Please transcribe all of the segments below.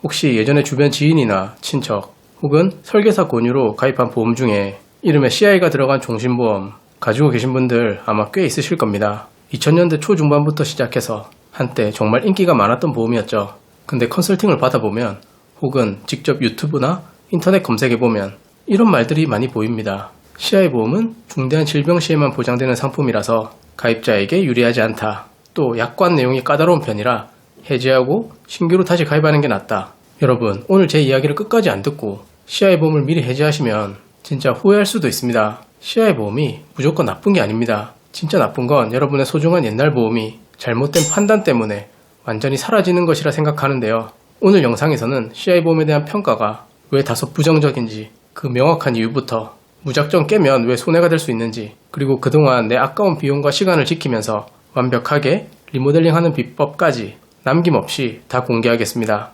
혹시 예전에 주변 지인이나 친척 혹은 설계사 권유로 가입한 보험 중에 이름에 CI가 들어간 종신보험 가지고 계신 분들 아마 꽤 있으실 겁니다. 2000년대 초중반부터 시작해서 한때 정말 인기가 많았던 보험이었죠. 근데 컨설팅을 받아보면 혹은 직접 유튜브나 인터넷 검색해보면 이런 말들이 많이 보입니다. CI 보험은 중대한 질병 시에만 보장되는 상품이라서 가입자에게 유리하지 않다. 또 약관 내용이 까다로운 편이라 해지하고 신규로 다시 가입하는 게 낫다. 여러분, 오늘 제 이야기를 끝까지 안 듣고 CI 보험을 미리 해지하시면 진짜 후회할 수도 있습니다. CI 보험이 무조건 나쁜 게 아닙니다. 진짜 나쁜 건 여러분의 소중한 옛날 보험이 잘못된 판단 때문에 완전히 사라지는 것이라 생각하는데요. 오늘 영상에서는 CI 보험에 대한 평가가 왜 다소 부정적인지, 그 명확한 이유부터 무작정 깨면 왜 손해가 될 수 있는지, 그리고 그동안 내 아까운 비용과 시간을 지키면서 완벽하게 리모델링하는 비법까지 남김없이 다 공개하겠습니다.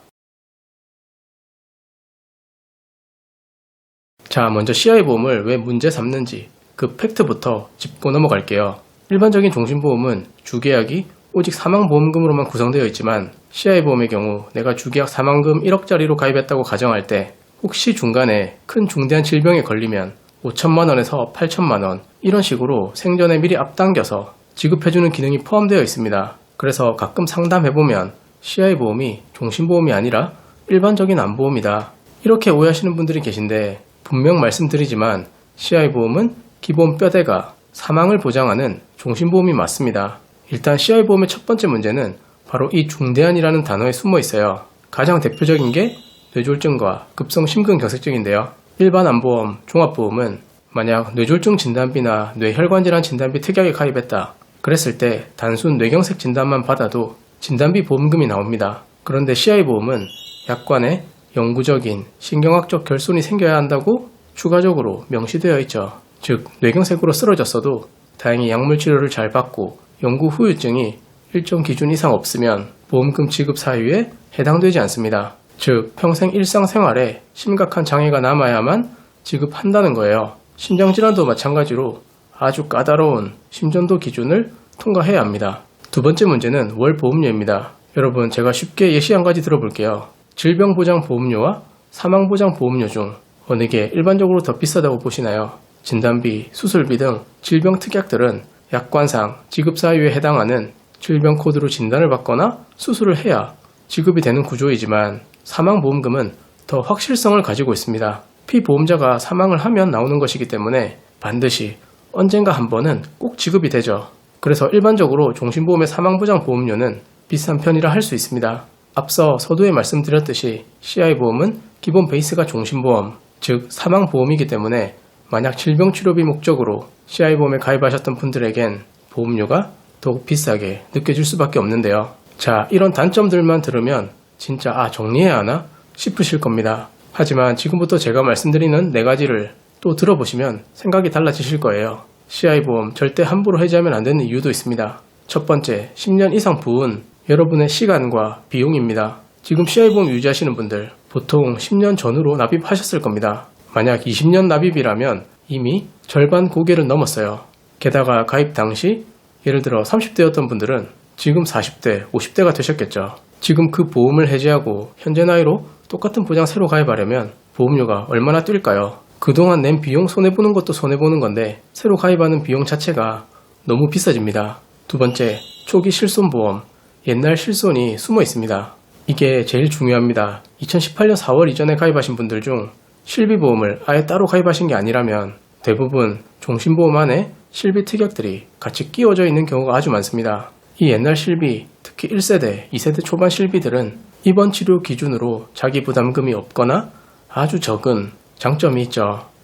자, 먼저 CI 보험을 왜 문제 삼는지 그 팩트부터 짚고 넘어갈게요. 일반적인 종신보험은 주계약이 오직 사망보험금으로만 구성되어 있지만 CI 보험의 경우 내가 주계약 사망금 1억짜리로 가입했다고 가정할 때 혹시 중간에 큰 중대한 질병에 걸리면 5천만원에서 8천만원 이런 식으로 생전에 미리 앞당겨서 지급해주는 기능이 포함되어 있습니다. 그래서 가끔 상담해보면 CI 보험이 종신보험이 아니라 일반적인 암보험이다. 이렇게 오해하시는 분들이 계신데 분명 말씀드리지만 CI 보험은 기본 뼈대가 사망을 보장하는 종신보험이 맞습니다. 일단 CI 보험의 첫 번째 문제는 바로 이 중대한이라는 단어에 숨어 있어요. 가장 대표적인 게 뇌졸중과 급성심근경색증인데요. 일반 암보험, 종합보험은 만약 뇌졸중 진단비나 뇌혈관질환 진단비 특약에 가입했다. 그랬을 때 단순 뇌경색 진단만 받아도 진단비 보험금이 나옵니다. 그런데 CI 보험은 약관에 영구적인 신경학적 결손이 생겨야 한다고 추가적으로 명시되어 있죠. 즉 뇌경색으로 쓰러졌어도 다행히 약물 치료를 잘 받고 영구 후유증이 일정 기준 이상 없으면 보험금 지급 사유에 해당되지 않습니다. 즉 평생 일상생활에 심각한 장애가 남아야만 지급한다는 거예요. 심장질환도 마찬가지로 아주 까다로운 심전도 기준을 통과해야 합니다. 두 번째 문제는 월 보험료입니다. 여러분, 제가 쉽게 예시 한 가지 들어볼게요. 질병보장보험료와 사망보장보험료 중 어느 게 일반적으로 더 비싸다고 보시나요? 진단비, 수술비 등 질병 특약들은 약관상 지급 사유에 해당하는 질병 코드로 진단을 받거나 수술을 해야 지급이 되는 구조이지만 사망보험금은 더 확실성을 가지고 있습니다. 피보험자가 사망을 하면 나오는 것이기 때문에 반드시 언젠가 한 번은 꼭 지급이 되죠. 그래서 일반적으로 종신보험의 사망보장보험료는 비싼 편이라 할 수 있습니다. 앞서 서두에 말씀드렸듯이 CI보험은 기본 베이스가 종신보험, 즉 사망보험이기 때문에 만약 질병치료비 목적으로 CI보험에 가입하셨던 분들에겐 보험료가 더욱 비싸게 느껴질 수밖에 없는데요. 자, 이런 단점들만 들으면 진짜 정리해야 하나 싶으실 겁니다. 하지만 지금부터 제가 말씀드리는 4가지를 또 들어보시면 생각이 달라지실 거예요. CI보험 절대 함부로 해지하면 안 되는 이유도 있습니다. 첫 번째, 10년 이상 부은 여러분의 시간과 비용입니다. 지금 CI보험 유지하시는 분들 보통 10년 전후로 납입하셨을 겁니다. 만약 20년 납입이라면 이미 절반 고개를 넘었어요. 게다가 가입 당시 예를 들어 30대였던 분들은 지금 40대, 50대가 되셨겠죠. 지금 그 보험을 해지하고 현재 나이로 똑같은 보장 새로 가입하려면 보험료가 얼마나 뛸까요? 그동안 낸 비용 손해보는 것도 손해보는 건데 새로 가입하는 비용 자체가 너무 비싸집니다. 두 번째, 초기 실손보험, 옛날 실손이 숨어 있습니다. 이게 제일 중요합니다. 2018년 4월 이전에 가입하신 분들 중 실비보험을 아예 따로 가입하신 게 아니라면 대부분 종신보험 안에 실비 특약들이 같이 끼워져 있는 경우가 아주 많습니다. 이 옛날 실비, 특히 1세대, 2세대 초반 실비들은 입원 치료 기준으로 자기 부담금이 없거나 아주 적은 장점이 있죠.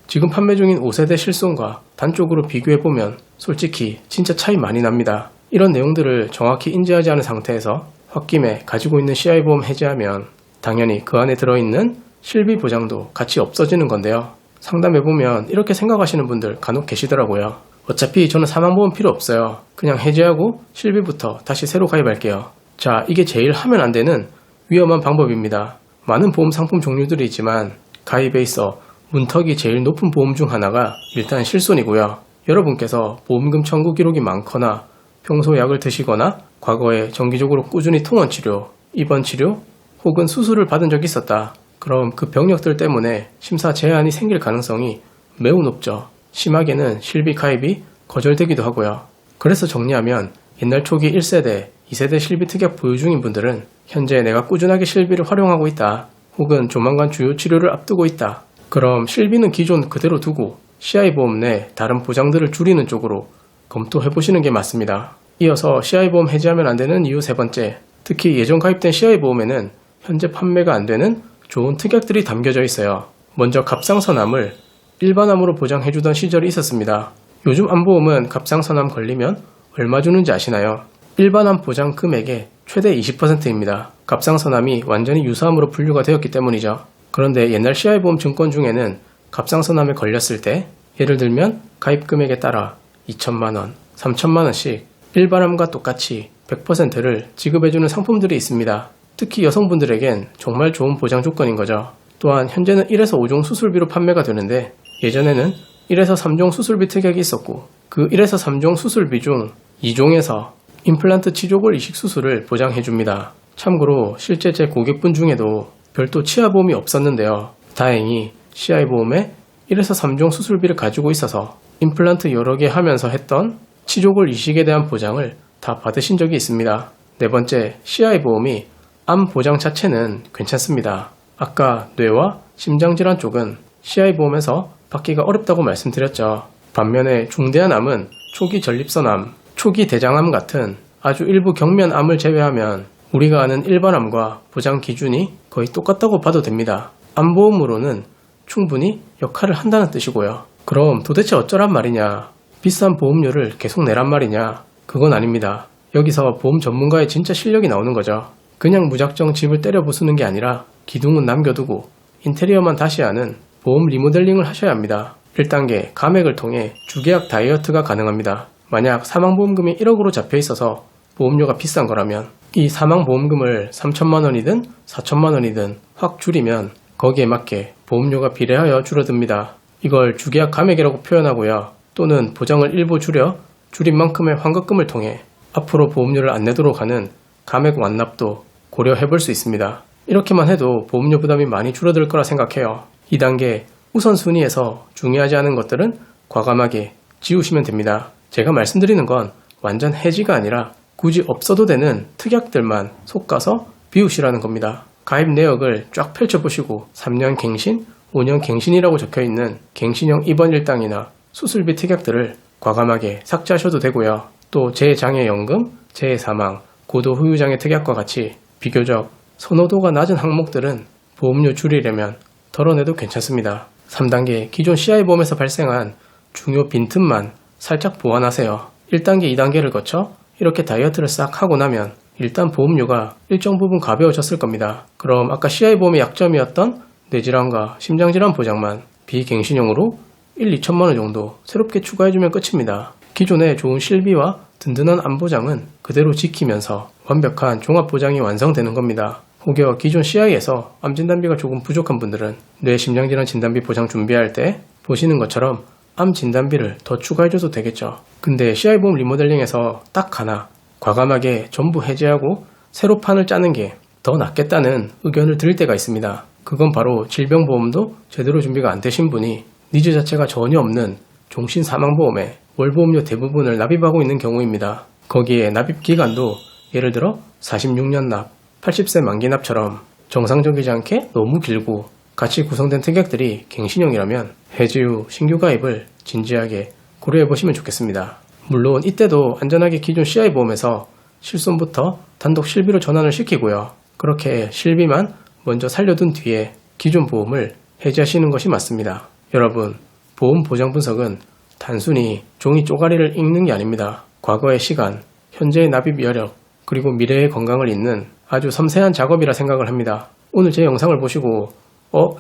지금 판매 중인 5세대 실손과 단쪽으로 비교해보면 솔직히 진짜 차이 많이 납니다. 이런 내용들을 정확히 인지하지 않은 상태에서 홧김에 가지고 있는 CI보험 해지하면 당연히 그 안에 들어있는 실비 보장도 같이 없어지는 건데요. 상담해보면 이렇게 생각하시는 분들 간혹 계시더라고요. 어차피 저는 사망보험 필요 없어요. 그냥 해지하고 실비부터 다시 새로 가입할게요. 자, 이게 제일 하면 안 되는 위험한 방법입니다. 많은 보험 상품 종류들이 있지만 가입에 있어 문턱이 제일 높은 보험 중 하나가 일단 실손이고요. 여러분께서 보험금 청구 기록이 많거나 평소 약을 드시거나 과거에 정기적으로 꾸준히 통원치료, 입원치료 혹은 수술을 받은 적이 있었다. 그럼 그 병력들 때문에 심사 제한이 생길 가능성이 매우 높죠. 심하게는 실비 가입이 거절되기도 하고요. 그래서 정리하면 옛날 초기 1세대, 2세대 실비 특약 보유 중인 분들은 현재 내가 꾸준하게 실비를 활용하고 있다. 혹은 조만간 주요 치료를 앞두고 있다. 그럼 실비는 기존 그대로 두고 CI보험 내 다른 보장들을 줄이는 쪽으로 검토해보시는 게 맞습니다. 이어서 CI보험 해지하면 안 되는 이유 세 번째, 특히 예전 가입된 CI보험에는 현재 판매가 안 되는 좋은 특약들이 담겨져 있어요. 먼저 갑상선암을 일반암으로 보장해주던 시절이 있었습니다. 요즘 암보험은 갑상선암 걸리면 얼마 주는지 아시나요? 일반암 보장 금액의 최대 20%입니다. 갑상선암이 완전히 유사암으로 분류가 되었기 때문이죠. 그런데 옛날 CI보험 증권 중에는 갑상선암에 걸렸을 때 예를 들면 가입 금액에 따라 2천만원, 3천만원씩 일반암과 똑같이 100%를 지급해주는 상품들이 있습니다. 특히 여성분들에겐 정말 좋은 보장 조건인 거죠. 또한 현재는 1에서 5종 수술비로 판매가 되는데 예전에는 1에서 3종 수술비 특약이 있었고 그 1에서 3종 수술비 중 2종에서 임플란트 치조골 이식 수술을 보장해줍니다. 참고로 실제 제 고객분 중에도 별도 치아보험이 없었는데요. 다행히 CI보험에 1에서 3종 수술비를 가지고 있어서 임플란트 여러 개 하면서 했던 치조골 이식에 대한 보장을 다 받으신 적이 있습니다. 네 번째, CI보험이 암 보장 자체는 괜찮습니다. 아까 뇌와 심장질환 쪽은 CI보험에서 받기가 어렵다고 말씀드렸죠. 반면에 중대한 암은 초기 전립선암, 초기 대장암 같은 아주 일부 경면암을 제외하면 우리가 아는 일반암과 보장 기준이 거의 똑같다고 봐도 됩니다. 암보험으로는 충분히 역할을 한다는 뜻이고요. 그럼 도대체 어쩌란 말이냐? 비싼 보험료를 계속 내란 말이냐? 그건 아닙니다. 여기서 보험 전문가의 진짜 실력이 나오는 거죠. 그냥 무작정 집을 때려 부수는 게 아니라 기둥은 남겨두고 인테리어만 다시 하는 보험 리모델링을 하셔야 합니다. 1단계 감액을 통해 주계약 다이어트가 가능합니다. 만약 사망보험금이 1억으로 잡혀 있어서 보험료가 비싼 거라면 이 사망보험금을 3천만원이든 4천만원이든 확 줄이면 거기에 맞게 보험료가 비례하여 줄어듭니다. 이걸 주계약 감액이라고 표현하고요. 또는 보장을 일부 줄인 만큼의 환급금을 통해 앞으로 보험료를 안 내도록 하는 감액 완납도 고려해볼 수 있습니다. 이렇게만 해도 보험료 부담이 많이 줄어들 거라 생각해요. 2단계 우선순위에서 중요하지 않은 것들은 과감하게 지우시면 됩니다. 제가 말씀드리는 건 완전 해지가 아니라 굳이 없어도 되는 특약들만 속가서 비우시라는 겁니다. 가입 내역을 쫙 펼쳐보시고 3년 갱신, 5년 갱신이라고 적혀있는 갱신형 입원 일당이나 수술비 특약들을 과감하게 삭제하셔도 되고요. 또 재장애연금, 재사망, 고도후유장애 특약과 같이 비교적 선호도가 낮은 항목들은 보험료 줄이려면 덜어내도 괜찮습니다. 3단계 기존 CI보험에서 발생한 중요 빈틈만 살짝 보완하세요. 1단계, 2단계를 거쳐 이렇게 다이어트를 싹 하고 나면 일단 보험료가 일정 부분 가벼워졌을 겁니다. 그럼 아까 CI보험의 약점이었던 뇌질환과 심장질환 보장만 비갱신형으로 1, 2천만원 정도 새롭게 추가해주면 끝입니다. 기존의 좋은 실비와 든든한 암보장은 그대로 지키면서 완벽한 종합보장이 완성되는 겁니다. 혹여 기존 CI에서 암진단비가 조금 부족한 분들은 뇌심장질환 진단비 보장 준비할 때 보시는 것처럼 암 진단비를 더 추가해줘도 되겠죠. 근데 CI보험 리모델링에서 딱 하나 과감하게 전부 해제하고 새로 판을 짜는 게 더 낫겠다는 의견을 드릴 때가 있습니다. 그건 바로 질병보험도 제대로 준비가 안 되신 분이 니즈 자체가 전혀 없는 종신사망보험에 월보험료 대부분을 납입하고 있는 경우입니다. 거기에 납입기간도 예를 들어 46년 납, 80세 만기 납처럼 정상적이지 않게 너무 길고 같이 구성된 특약들이 갱신형이라면 해지 후 신규 가입을 진지하게 고려해보시면 좋겠습니다. 물론 이때도 안전하게 기존 CI보험에서 실손부터 단독 실비로 전환을 시키고요. 그렇게 실비만 먼저 살려둔 뒤에 기존 보험을 해지하시는 것이 맞습니다. 여러분, 보험 보장 분석은 단순히 종이 쪼가리를 읽는 게 아닙니다. 과거의 시간, 현재의 납입 여력, 그리고 미래의 건강을 잇는 아주 섬세한 작업이라 생각을 합니다. 오늘 제 영상을 보시고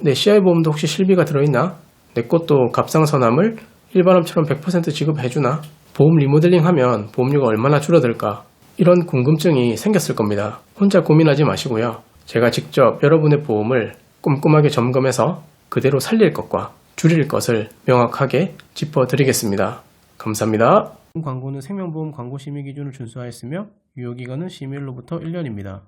내 CI보험도 혹시 실비가 들어있나? 내 것도 갑상선암을 일반암처럼 100% 지급해주나? 보험 리모델링 하면 보험료가 얼마나 줄어들까? 이런 궁금증이 생겼을 겁니다. 혼자 고민하지 마시고요. 제가 직접 여러분의 보험을 꼼꼼하게 점검해서 그대로 살릴 것과 줄일 것을 명확하게 짚어드리겠습니다. 감사합니다. 광고는 생명보험 광고 심의 기준을 준수하였으며 유효기간은 심의일로부터 1년입니다.